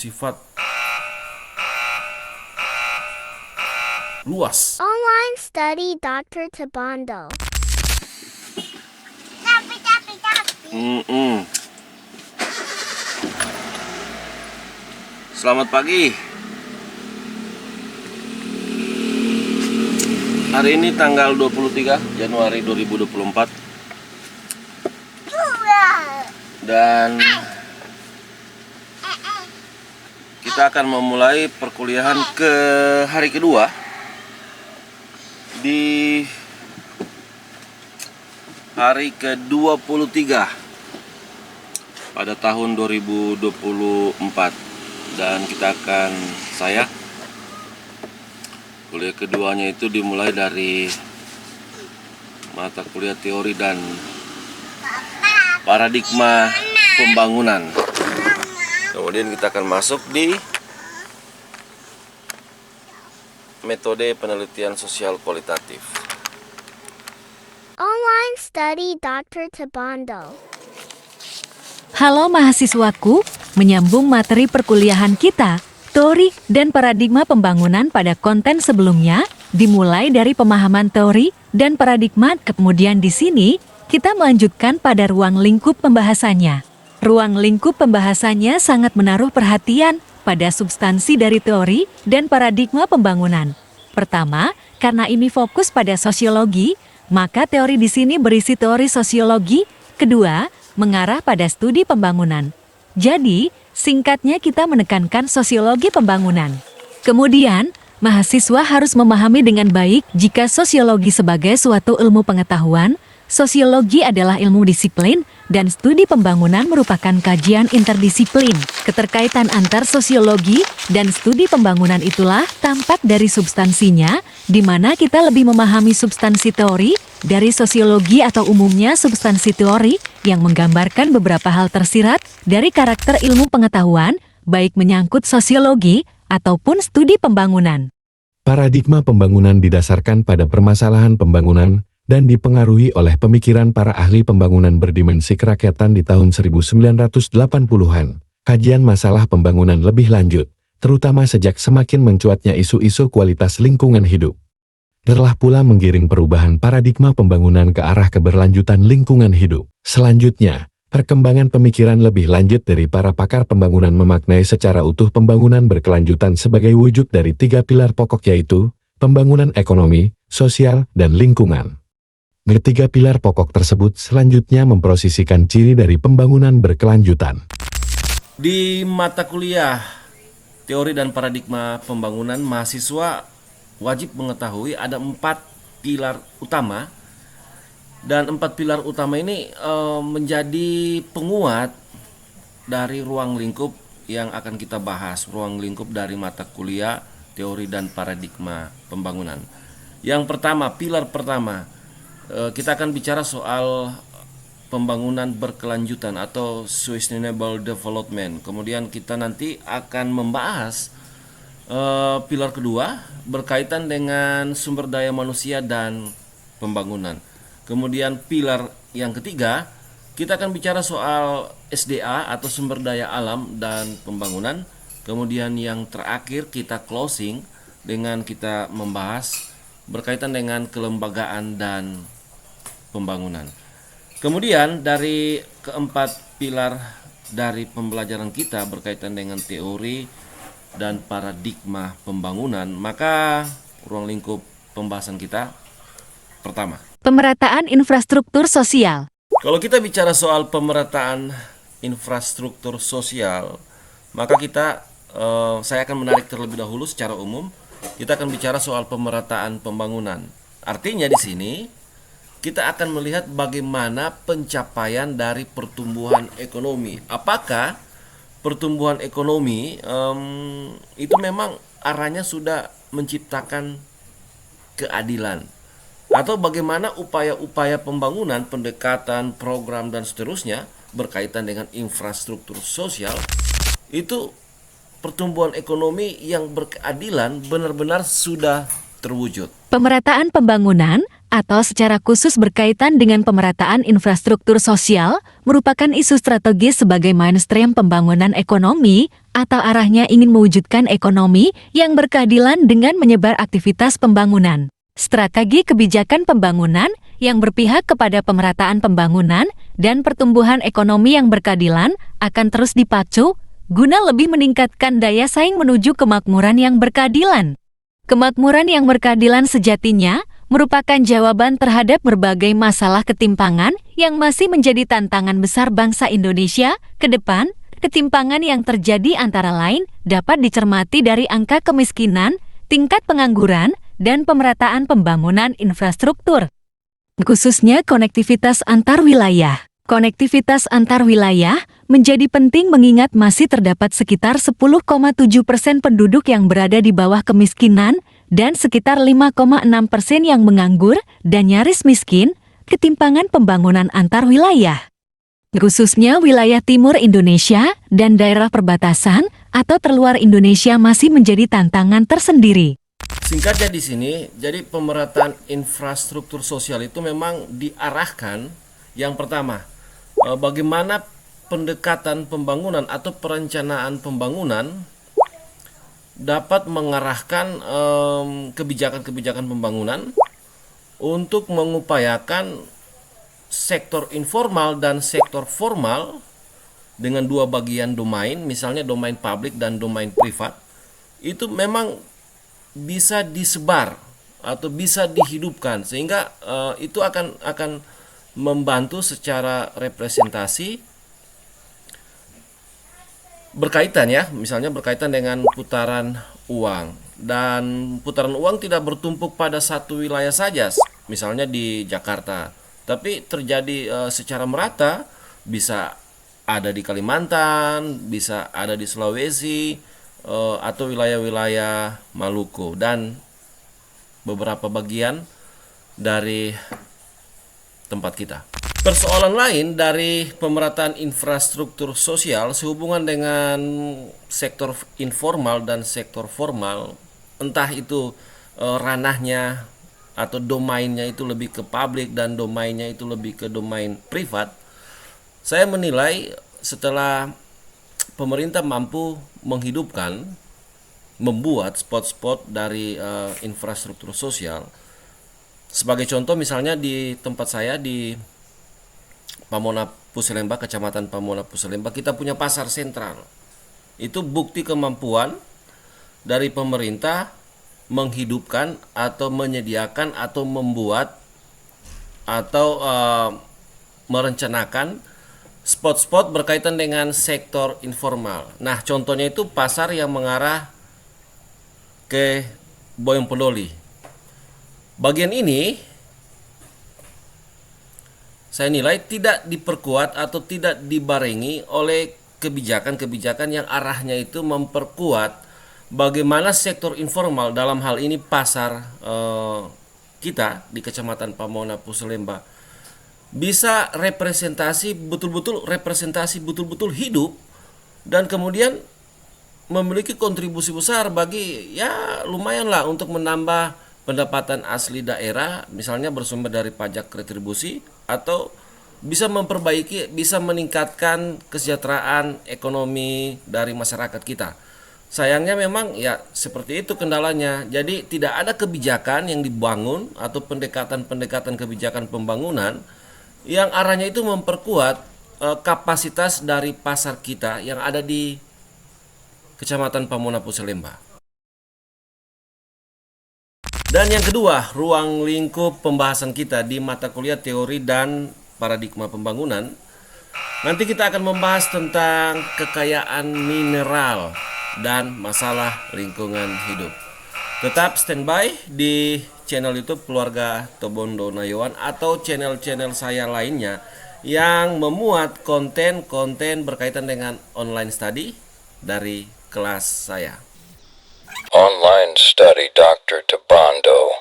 sifat luas. Online study Dr. Tabando. Selamat pagi. Hari ini tanggal 23 Januari 2024. Dan kita akan memulai perkuliahan ke hari kedua di hari ke-23 pada tahun 2024. Dan kita akan kuliah keduanya itu dimulai dari mata kuliah teori dan paradigma pembangunan. Kemudian kita akan masuk di metode penelitian sosial kualitatif. Online study Dr. Tabando. Halo mahasiswaku, menyambung materi perkuliahan kita, teori dan paradigma pembangunan pada konten sebelumnya, dimulai dari pemahaman teori dan paradigma, kemudian di sini kita melanjutkan pada ruang lingkup pembahasannya. Ruang lingkup pembahasannya sangat menaruh perhatian pada substansi dari teori dan paradigma pembangunan. Pertama, karena ini fokus pada sosiologi, maka teori di sini berisi teori sosiologi. Kedua, mengarah pada studi pembangunan. Jadi, singkatnya kita menekankan sosiologi pembangunan. Kemudian, mahasiswa harus memahami dengan baik jika sosiologi sebagai suatu ilmu pengetahuan. Sosiologi adalah ilmu disiplin, dan studi pembangunan merupakan kajian interdisiplin. Keterkaitan antar sosiologi dan studi pembangunan itulah tampak dari substansinya, di mana kita lebih memahami substansi teori dari sosiologi atau umumnya substansi teori yang menggambarkan beberapa hal tersirat dari karakter ilmu pengetahuan, baik menyangkut sosiologi ataupun studi pembangunan. Paradigma pembangunan didasarkan pada permasalahan pembangunan dan dipengaruhi oleh pemikiran para ahli pembangunan berdimensi kerakyatan di tahun 1980-an. Kajian masalah pembangunan lebih lanjut, terutama sejak semakin mencuatnya isu-isu kualitas lingkungan hidup. Telah pula menggiring perubahan paradigma pembangunan ke arah keberlanjutan lingkungan hidup. Selanjutnya, perkembangan pemikiran lebih lanjut dari para pakar pembangunan memaknai secara utuh pembangunan berkelanjutan sebagai wujud dari 3 pilar pokok, yaitu pembangunan ekonomi, sosial, dan lingkungan. Ketiga pilar pokok tersebut selanjutnya memposisikan ciri dari pembangunan berkelanjutan. Di mata kuliah teori dan paradigma pembangunan, mahasiswa wajib mengetahui ada 4 pilar utama. Dan 4 pilar utama ini menjadi penguat dari ruang lingkup yang akan kita bahas. Ruang lingkup dari mata kuliah teori dan paradigma pembangunan. Yang pertama, pilar pertama, kita akan bicara soal pembangunan berkelanjutan atau sustainable development. Kemudian kita nanti akan membahas pilar kedua berkaitan dengan sumber daya manusia dan pembangunan. Kemudian pilar yang ketiga, kita akan bicara soal SDA atau sumber daya alam dan pembangunan. Kemudian yang terakhir kita closing dengan kita membahas berkaitan dengan kelembagaan dan pembangunan. Kemudian dari keempat pilar dari pembelajaran kita berkaitan dengan teori dan paradigma pembangunan, maka ruang lingkup pembahasan kita pertama, Pemerataan infrastruktur sosial. kalau kita bicara soal pemerataan infrastruktur sosial, maka saya akan menarik terlebih dahulu secara umum. Kita akan bicara soal pemerataan pembangunan. Artinya di sini kita akan melihat bagaimana pencapaian dari pertumbuhan ekonomi. Apakah pertumbuhan ekonomi itu memang arahnya sudah menciptakan keadilan, atau bagaimana upaya-upaya pembangunan, pendekatan, program dan seterusnya berkaitan dengan infrastruktur sosial itu pertumbuhan ekonomi yang berkeadilan benar-benar sudah terwujud. Pemerataan pembangunan atau secara khusus berkaitan dengan pemerataan infrastruktur sosial, merupakan isu strategis sebagai mainstream pembangunan ekonomi atau arahnya ingin mewujudkan ekonomi yang berkeadilan dengan menyebar aktivitas pembangunan. Strategi kebijakan pembangunan yang berpihak kepada pemerataan pembangunan dan pertumbuhan ekonomi yang berkeadilan akan terus dipacu guna lebih meningkatkan daya saing menuju kemakmuran yang berkeadilan. Kemakmuran yang berkeadilan sejatinya merupakan jawaban terhadap berbagai masalah ketimpangan yang masih menjadi tantangan besar bangsa Indonesia ke depan. Ketimpangan yang terjadi antara lain dapat dicermati dari angka kemiskinan, tingkat pengangguran, dan pemerataan pembangunan infrastruktur. Khususnya konektivitas antar wilayah. Konektivitas antar wilayah menjadi penting mengingat masih terdapat sekitar 10,7% penduduk yang berada di bawah kemiskinan dan sekitar 5,6% yang menganggur dan nyaris miskin. Ketimpangan pembangunan antar wilayah, khususnya wilayah timur Indonesia dan daerah perbatasan atau terluar Indonesia masih menjadi tantangan tersendiri. Singkatnya di sini, jadi pemerataan infrastruktur sosial itu memang diarahkan yang pertama, bagaimana pendekatan pembangunan atau perencanaan pembangunan dapat mengarahkan kebijakan-kebijakan pembangunan untuk mengupayakan sektor informal dan sektor formal dengan dua bagian domain, misalnya domain publik dan domain privat, itu memang bisa disebar atau bisa dihidupkan sehingga itu akan membantu secara representasi berkaitan ya, misalnya berkaitan dengan putaran uang, dan putaran uang tidak bertumpuk pada satu wilayah saja, misalnya di Jakarta, tapi terjadi secara merata, bisa ada di Kalimantan, bisa ada di Sulawesi, atau wilayah-wilayah Maluku dan beberapa bagian dari tempat kita. Persoalan lain dari pemerataan infrastruktur sosial sehubungan dengan sektor informal dan sektor formal, entah itu ranahnya atau domainnya itu lebih ke publik dan domainnya itu lebih ke domain privat. Saya menilai setelah pemerintah mampu menghidupkan, membuat spot-spot dari infrastruktur sosial. Sebagai contoh misalnya di tempat saya di Pamona Puselemba, Kecamatan Pamona Puselemba, kita punya pasar sentral. Itu bukti kemampuan dari pemerintah menghidupkan atau menyediakan atau membuat atau merencanakan spot-spot berkaitan dengan sektor informal. Nah, contohnya itu pasar yang mengarah ke Boyolali. Bagian ini saya nilai tidak diperkuat atau tidak dibarengi oleh kebijakan-kebijakan yang arahnya itu memperkuat bagaimana sektor informal, dalam hal ini pasar kita di Kecamatan Pamona Puselemba, bisa representasi betul-betul hidup dan kemudian memiliki kontribusi besar bagi ya lumayan lah untuk menambah pendapatan asli daerah, misalnya bersumber dari pajak retribusi, atau bisa memperbaiki, bisa meningkatkan kesejahteraan ekonomi dari masyarakat kita. Sayangnya memang ya seperti itu kendalanya. Jadi tidak ada kebijakan yang dibangun atau pendekatan-pendekatan kebijakan pembangunan yang arahnya itu memperkuat kapasitas dari pasar kita yang ada di Kecamatan Pamona Puselemba. Dan yang kedua, ruang lingkup pembahasan kita di mata kuliah teori dan paradigma pembangunan. Nanti kita akan membahas tentang kekayaan mineral dan masalah lingkungan hidup. Tetap standby di channel YouTube Keluarga Tobondo Nayuan atau channel-channel saya lainnya yang memuat konten-konten berkaitan dengan online study dari kelas saya. Online Study Dr. Tobondo.